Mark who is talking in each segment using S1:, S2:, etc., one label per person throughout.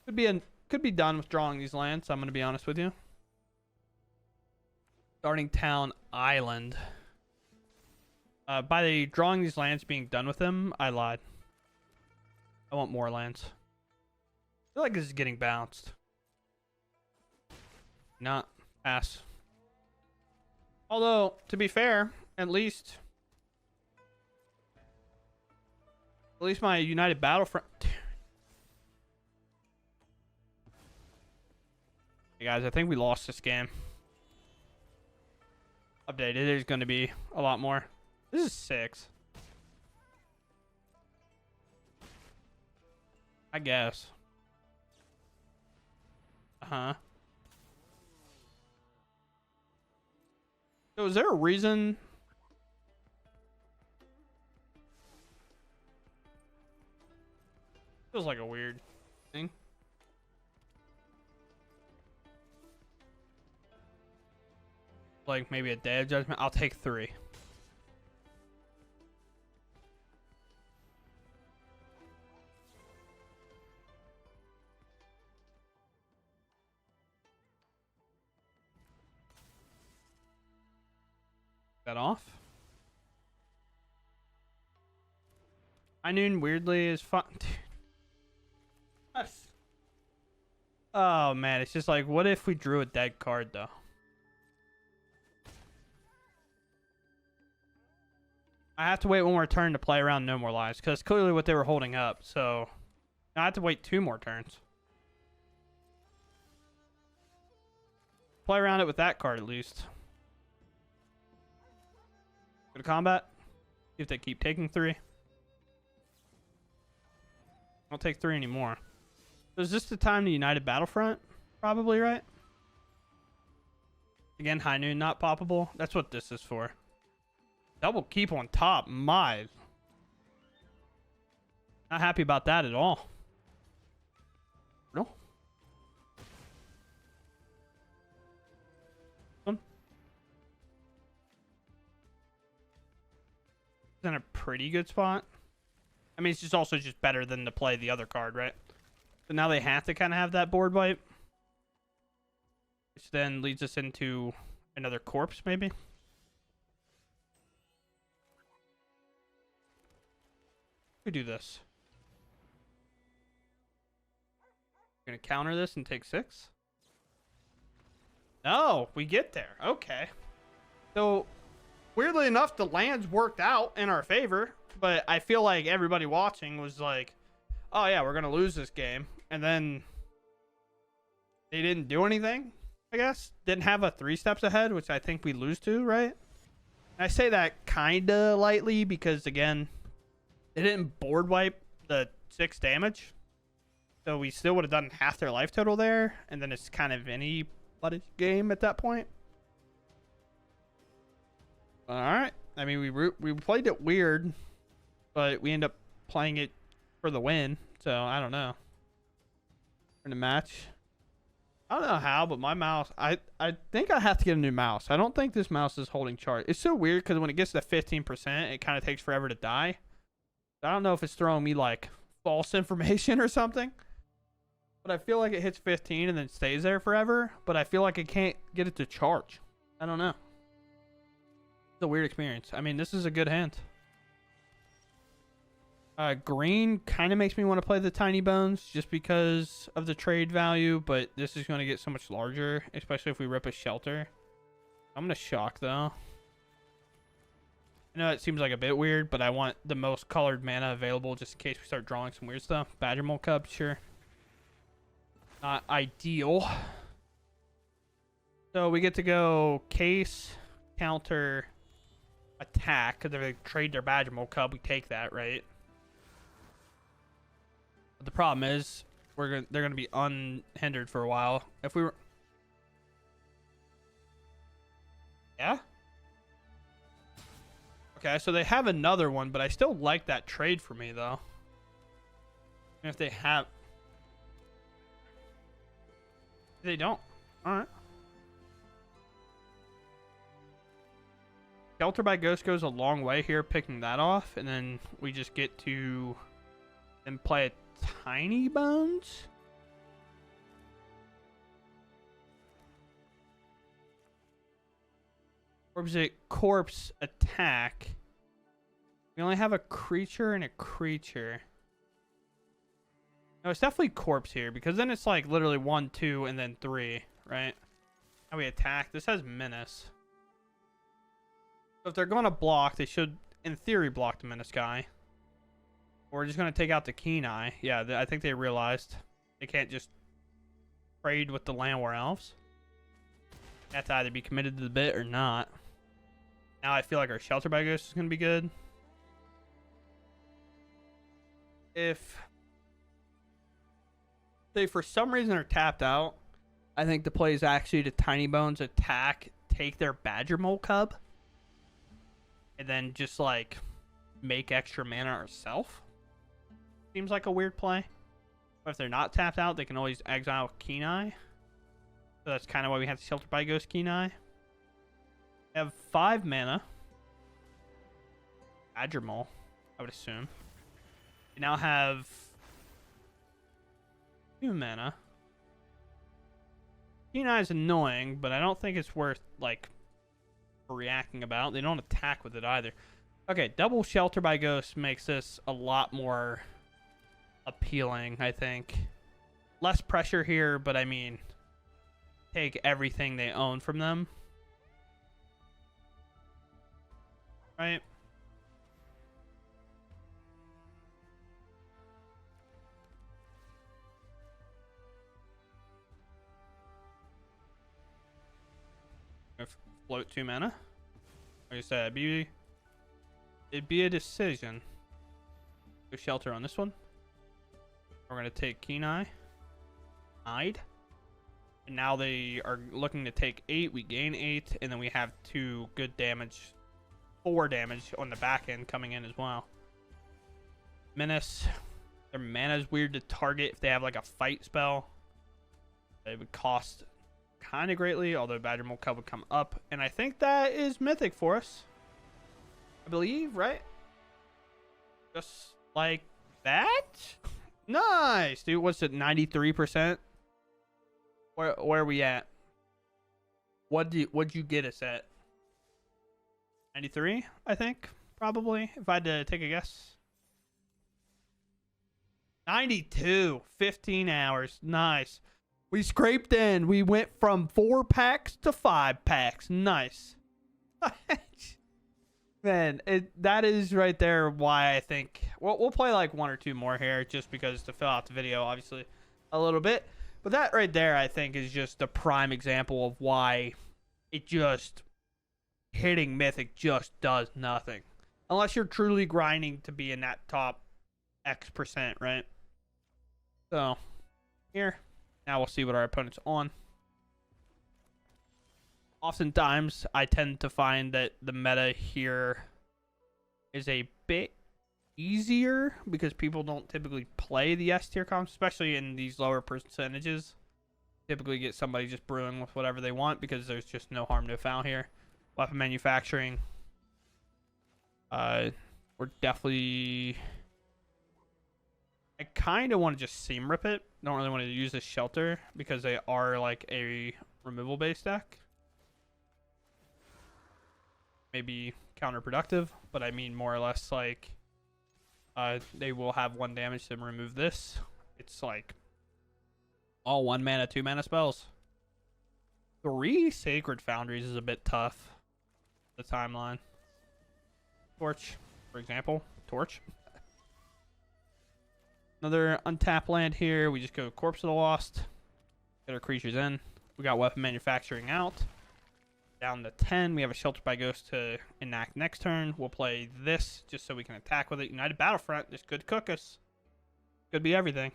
S1: Could be done with drawing these lands. I'm gonna be honest with you. Starting town island. By the drawing these lands being done with them, I lied. I want more lands. I feel like this is getting bounced. Not pass. Although, to be fair, at least my United Battlefront. Hey guys, I think we lost this game. Updated. There's going to be a lot more. This is 6. I guess. Uh-huh. So is there a reason? Feels like a weird thing. Like maybe a day of judgment. I'll take 3. That off. I noon weirdly is fun. Oh man, it's just like, what if we drew a dead card though? I have to wait one more turn to play around no more lives because clearly what they were holding up. So I have to wait 2 more turns. Play around it with that card at least. Go to combat. See if they keep taking 3. I'll take 3 anymore. So is this the time to United Battlefront? Probably, right? Again, high noon not poppable. That's what this is for. Double keep on top. My. Not happy about that at all. No. In a pretty good spot. I mean, it's just also just better than to play the other card, right? So now they have to kind of have that board wipe. Which then leads us into another corpse, maybe? We do this. We're going to counter this and take 6? No, we get there. Okay. So, weirdly enough, the lands worked out in our favor. But I feel like everybody watching was like, oh yeah, we're going to lose this game. And then they didn't do anything, I guess. Didn't have a 3 steps ahead, which I think we lose to, right? And I say that kind of lightly because, again, they didn't board wipe the 6 damage. So we still would have done half their life total there. And then it's kind of anybody's game at that point. All right. I mean, we played it weird, but we end up playing it for the win. So I don't know. In the match, I don't know how, but my mouse, I think I have to get a new mouse. I don't think this mouse is holding chart. It's so weird because when it gets to 15%, it kind of takes forever to die. I don't know if it's throwing me like false information or something, but I feel like it hits 15 and then stays there forever. But I feel like I can't get it to charge. I don't know. It's a weird experience. I mean, this is a good hand. Green kind of makes me want to play the Tiny Bones just because of the trade value, but this is going to get so much larger, especially if we rip a shelter. I'm going to shock, though. I know it seems like a bit weird, but I want the most colored mana available just in case we start drawing some weird stuff. Badger Mole Cub, sure. Not ideal. So we get to go case, counter, attack. Because if they trade their Badger Mole Cub, we take that, right? But the problem is, they're gonna be unhindered for a while. If we were, yeah. Okay, so they have another one, but I still like that trade for me though. And if they have, they don't. All right. Shelter by Ghost goes a long way here, picking that off, and then we just get to then play a Tiny Bones. Or is it corpse attack? We only have a creature and a creature. No, it's definitely corpse here because then it's like literally 1, 2, and then 3, right? How we attack. This has menace. So if they're going to block, they should, in theory, block the menace guy. Or we're just going to take out the keen eye. Yeah, I think they realized they can't just trade with the land war elves. They have to either be committed to the bit or not. Now I feel like our shelter by ghost is going to be good. If they for some reason are tapped out, I think the play is actually to Tiny Bones attack, take their Badger Mole Cub, and then just like make extra mana ourselves. Seems like a weird play. But if they're not tapped out, they can always exile Keen Eye. So that's kind of why we have to Shelter by Ghost Keen Eye. We have 5 mana. Badger Mole, I would assume. We now have 2 mana. Keen Eye is annoying, but I don't think it's worth like reacting about. They don't attack with it either. Okay, double Shelter by Ghost makes this a lot more appealing, I think. Less pressure here, but I mean, take everything they own from them. Right? Float 2 mana. Like I said, it'd be a decision. Go shelter on this one. We're gonna take Keen Eye. And now they are looking to take 8. We gain 8, and then we have 2 good damage, 4 damage on the back end coming in as well. Menace. Their mana is weird to target if they have like a fight spell. It would cost kind of greatly, although Badger Mole Cub would come up, and I think that is Mythic for us. I believe, right? Just like that. Nice, dude. What's it? 93%. Where are we at? What'd you get us at? 93, I think, probably, if I had to take a guess. 92. 15 hours. Nice. We scraped in. We went from 4 packs to 5 packs. Nice. Man, that is right there why I think we'll play like 1 or 2 more here just because to fill out the video, obviously, a little bit. But that right there, I think, is just a prime example of why it just hitting Mythic just does nothing. Unless you're truly grinding to be in that top X%, right? So, here. Now we'll see what our opponent's on. Oftentimes, I tend to find that the meta here is a bit easier because people don't typically play the S tier comps, especially in these lower percentages. Typically get somebody just brewing with whatever they want because there's just no harm, no foul here. Weapon manufacturing. We're definitely... I kind of want to just seam rip it. Don't really want to use this shelter because they are like a removal based deck. Maybe counterproductive, but I mean more or less like they will have 1 damage to remove this. It's like all 1 mana, 2 mana spells. 3 Sacred Foundries is a bit tough. The timeline. Torch, for example. Torch. Another untapped land here. We just go Corpse of the Lost. Get our creatures in. We got weapon manufacturing out. Down to 10. We have a Shelter by Ghost to enact next turn. We'll play this just so we can attack with it. United Battlefront. This could cook us. Could be everything.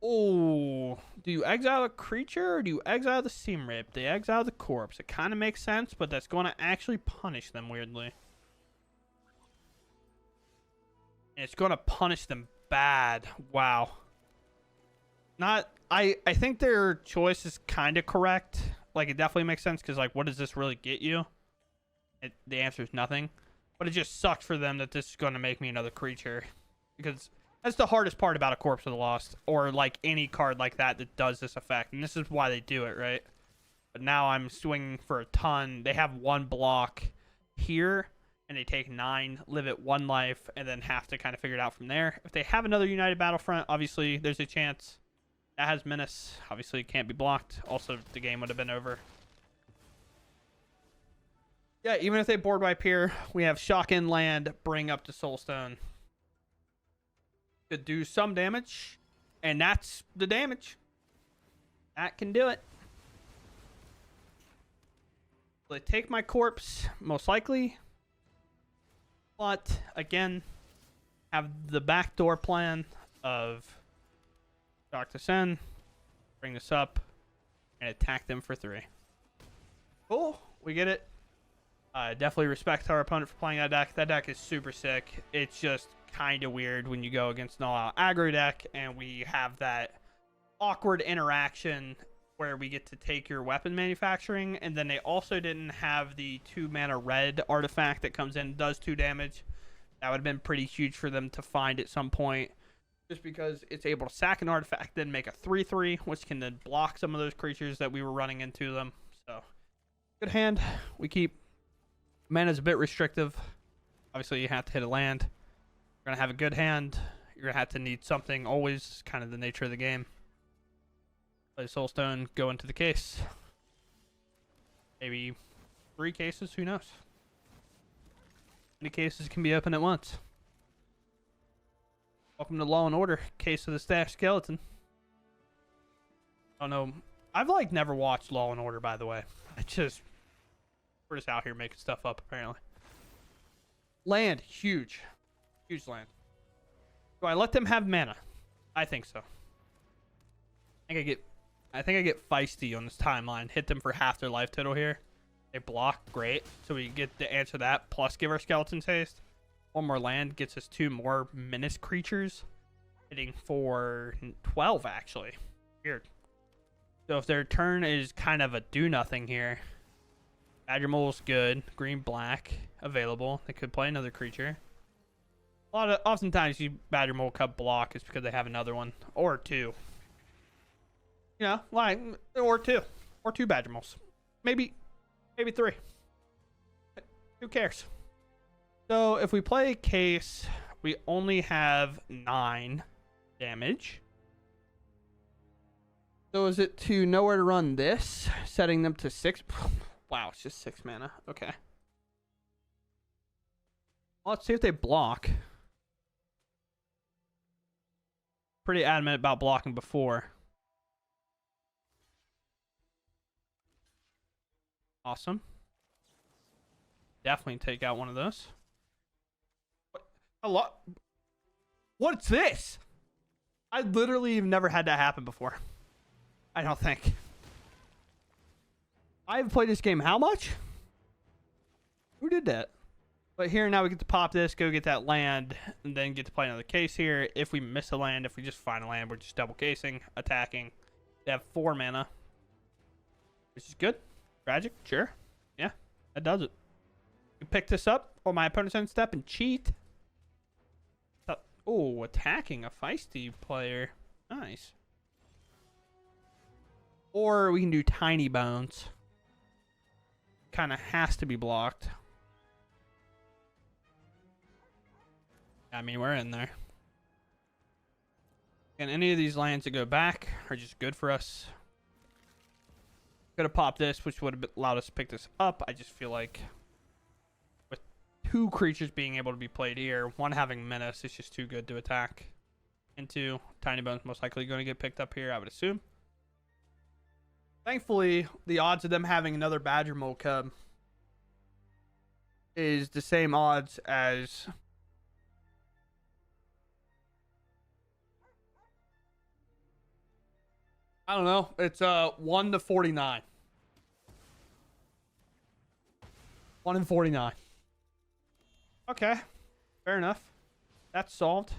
S1: Oh, do you exile a creature or do you exile the Seam Rip? They exile the corpse. It kind of makes sense, but that's going to actually punish them weirdly. And it's going to punish them bad. Wow. I think their choice is kind of correct. Like, it definitely makes sense because, like, what does this really get you? The answer is nothing. But it just sucks for them that this is going to make me another creature. Because that's the hardest part about a Corpse of the Lost. Or, like, any card like that that does this effect. And this is why they do it, right? But now I'm swinging for a ton. They have one block here, and they take 9, live at 1 life, and then have to kind of figure it out from there. If they have another United Battlefront, obviously there's a chance. That has Menace. Obviously it can't be blocked. Also, the game would have been over. Yeah, even if they board wipe here, we have Shock in land, bring up to Soulstone. Could do some damage, and that's the damage. That can do it. They take my corpse, most likely. But, again, have the backdoor plan of Shock to Send, bring this up, and attack them for 3. Cool. We get it. Definitely respect our opponent for playing that deck. That deck is super sick. It's just kind of weird when you go against an all-out aggro deck, and we have that awkward interaction where we get to take your weapon manufacturing, and then they also didn't have the 2-mana red artifact that comes in and does 2 damage. That would have been pretty huge for them to find at some point, just because it's able to sack an artifact, then make a 3/3, which can then block some of those creatures that we were running into them. So, good hand. We keep. Mana's a bit restrictive. Obviously, you have to hit a land. You're going to have a good hand. You're going to have to need something always, kind of the nature of the game. Play Soulstone, go into the case. Maybe 3 cases, who knows? Many cases can be open at once. Welcome to Law and Order, Case of the Stashed Skeleton. I don't know. I've like never watched Law and Order, by the way. We're just out here making stuff up, apparently. Land, huge. Huge land. Do I let them have mana? I think so. I think I get feisty on this timeline. Hit them for half their life total here. They block, great. So we get to answer that, plus give our skeletons haste. 1 more land gets us 2 more menace creatures. Hitting for 12, actually. Weird. So if their turn is kind of a do-nothing here. Badger Mole's good. Green, black, available. They could play another creature. Oftentimes you Badger Mole cut block is because they have another one. Or 2. You know, like, or 2. Or 2 Badger Moles. Maybe 3. Who cares? So, if we play Case, we only have 9 damage. So, is it to nowhere to run this? Setting them to 6? Wow, it's just 6 mana. Okay. Well, let's see if they block. Pretty adamant about blocking before. Awesome. Definitely take out one of those. Hello? What's this? I literally have never had that happen before. I don't think. I've played this game how much? Who did that? But here now we get to pop this, go get that land, and then get to play another case here. If we miss a land, if we just find a land, we're just double casing, attacking. They have 4 mana. Which is good. Tragic, sure. Yeah, that does it. You pick this up, or my opponent's end step and cheat. Oh, attacking a feisty player. Nice. Or we can do Tiny Bones. Kind of has to be blocked. I mean, we're in there. And any of these lands that go back are just good for us. Could have popped this, which would have allowed us to pick this up. I just feel like with 2 creatures being able to be played here, 1 having menace, it's just too good to attack into. Tiny Bone's most likely going to get picked up here, I would assume. Thankfully, the odds of them having another Badger Mole Cub is the same odds as I don't know. It's 1 to 49. 1 in 49. Okay. Fair enough. That's solved.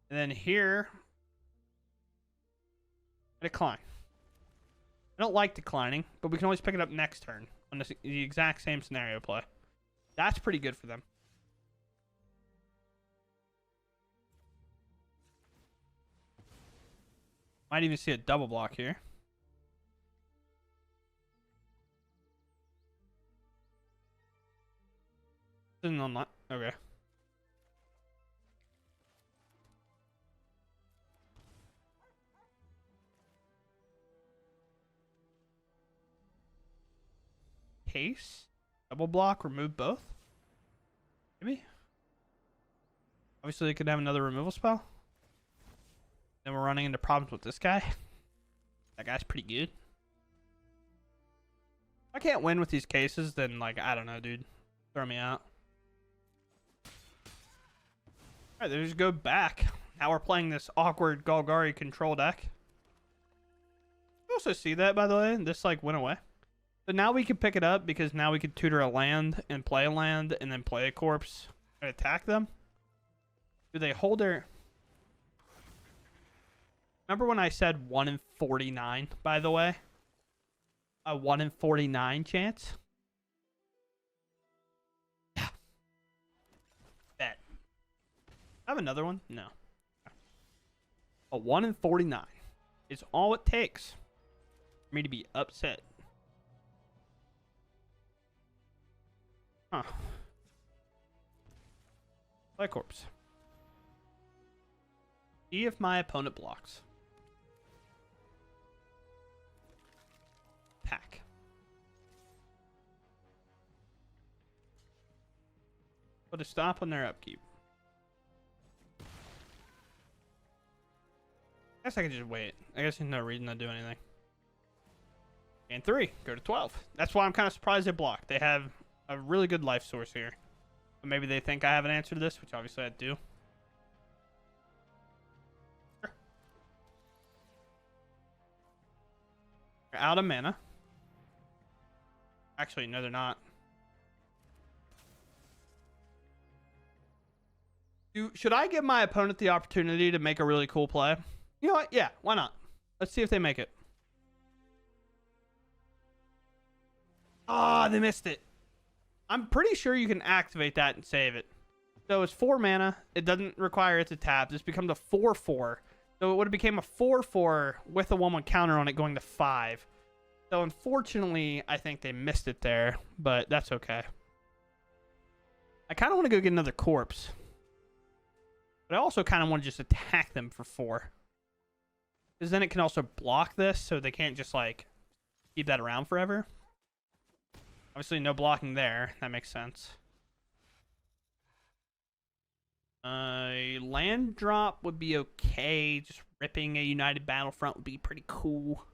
S1: And then here, decline. I don't like declining, but we can always pick it up next turn on the exact same scenario play. That's pretty good for them. Might even see a double block here. Isn't online. Okay. Case. Double block. Remove both. Maybe. Obviously, they could have another removal spell. Then we're running into problems with this guy. That guy's pretty good. If I can't win with these cases, then, like, I don't know, dude. Throw me out. Alright, they just go back. Now we're playing this awkward Golgari control deck. You also see that, by the way. This, like, went away. So now we can pick it up because now we can tutor a land and play a land and then play a corpse and attack them. Do they hold their... Remember when I said 1 in 49, by the way? A 1 in 49 chance? Yeah. Bet. I have another one? No. A 1 in 49 is all it takes for me to be upset. Huh. Play corpse. See if my opponent blocks. Attack. Put a stop on their upkeep. I guess I could just wait. I guess there's no reason to do anything. And 3. Go to 12. That's why I'm kind of surprised they blocked. They have a really good life source here. But maybe they think I have an answer to this, which obviously I do. Sure. They're out of mana. Actually, no, they're not. Should I give my opponent the opportunity to make a really cool play? You know what? Yeah, why not? Let's see if they make it. Ah, they missed it. I'm pretty sure you can activate that and save it. So it's 4 mana. It doesn't require it to tap. This becomes a 4/4. So it would have became a 4/4 with a 1/1 counter on it going to 5. So unfortunately, I think they missed it there, but that's okay. I kind of want to go get another corpse. But I also kind of want to just attack them for 4. Because then it can also block this, so they can't just, like, keep that around forever. Obviously, no blocking there. That makes sense. Land drop would be okay. Just ripping a United Battlefront would be pretty cool.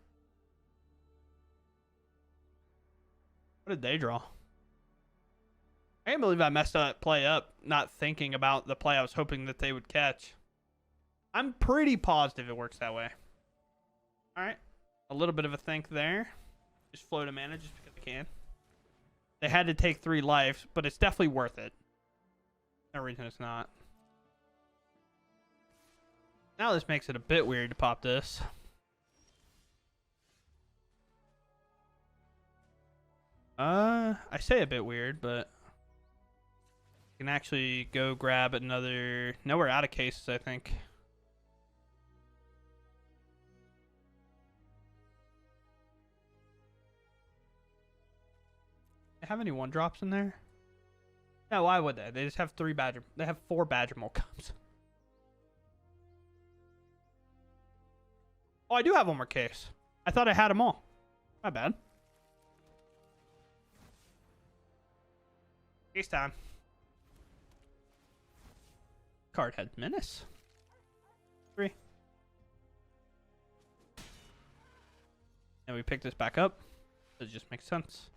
S1: What did they draw? I can't believe I messed that play up, not thinking about the play I was hoping that they would catch. I'm pretty positive it works that way. Alright. A little bit of a think there. Just float a mana just because I can. They had to take 3 lives, but it's definitely worth it. No reason it's not. Now this makes it a bit weird to pop this. I say a bit weird, but you can actually go grab another... No, we're out of cases, I think. They have any 1-drops in there? No, why would they? They just have 3 Badger... They have 4 Badger Molekups. Oh, I do have one more case. I thought I had them all. My bad. Case time. Card had Menace. 3. And we pick this back up. It just makes sense.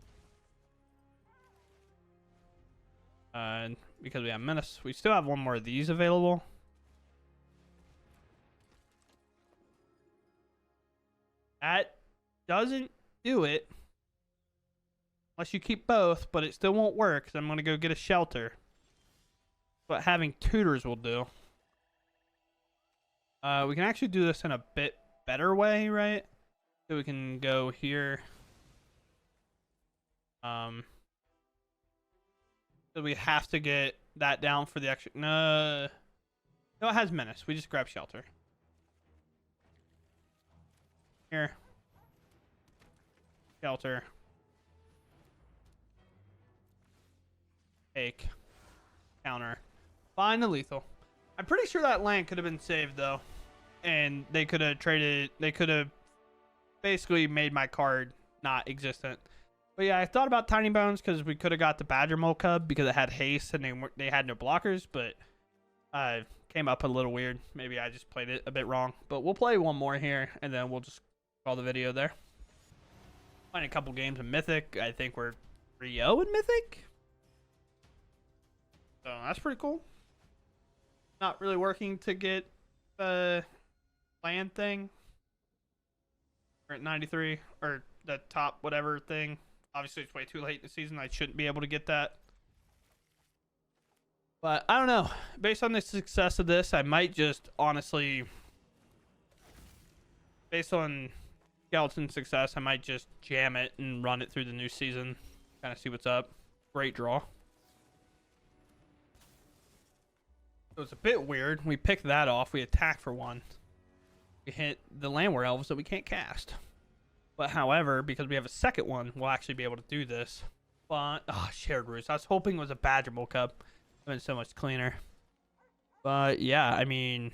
S1: And because we have Menace, we still have one more of these available. That doesn't do it. Unless you keep both, but it still won't work because I'm going to go get a shelter. But having tutors will do. We can actually do this in a bit better way, right? So we can go here. So we have to get that down for the extra... No, it has Menace. We just grab shelter. Here. Shelter. Take. counter. Find a lethal. I'm pretty sure that land could have been saved though, and they could have traded. They could have basically made my card not existent. But yeah, I thought about Tiny Bones because we could have got the Badger Mole Cub because it had haste and they had no blockers, but came up a little weird. Maybe I just played it a bit wrong. But we'll play one more here, and then we'll just call the video there. Playing a couple games in Mythic. I think we're 3-0 in Mythic. So that's pretty cool. Not really working to get the land thing. We're at 93, or the top whatever thing. Obviously, it's way too late in the season. I shouldn't be able to get that. But I don't know. Based on the success of this, I might just honestly, based on Skeleton's success, I might just jam it and run it through the new season. Kind of see what's up. Great draw. It was a bit weird. We picked that off. We attack for one. We hit the Landware Elves that we can't cast. But however, because we have a second one, we'll actually be able to do this. But, Shared Roost. I was hoping it was a Badger Mole Cub. It would have been so much cleaner. But yeah, I mean,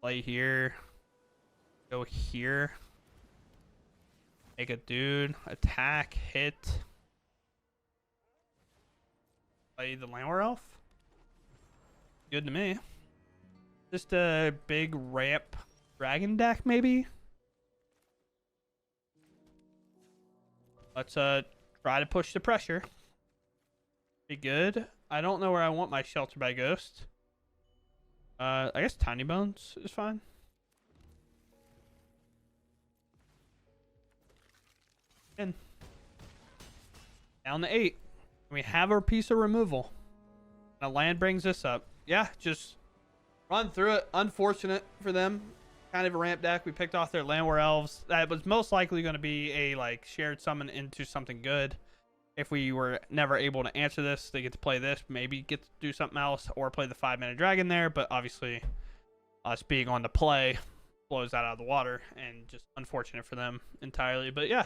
S1: play here. Go here. Make a dude. Attack. Hit. Play the Landware Elf. Good to me. Just a big ramp dragon deck, maybe? Let's try to push the pressure. Be good. I don't know where I want my Shelter by Ghost. I guess Tiny Bones is fine. And down to 8. We have our piece of removal. Now land brings this up. Yeah, just run through it. Unfortunate for them. Kind of a ramp deck. We picked off their Landware Elves. That was most likely going to be a like shared summon into something good. If we were never able to answer this, they get to play this, maybe get to do something else, or play the 5-mana dragon there. But obviously, us being on the play blows that out of the water, and just unfortunate for them entirely. But yeah,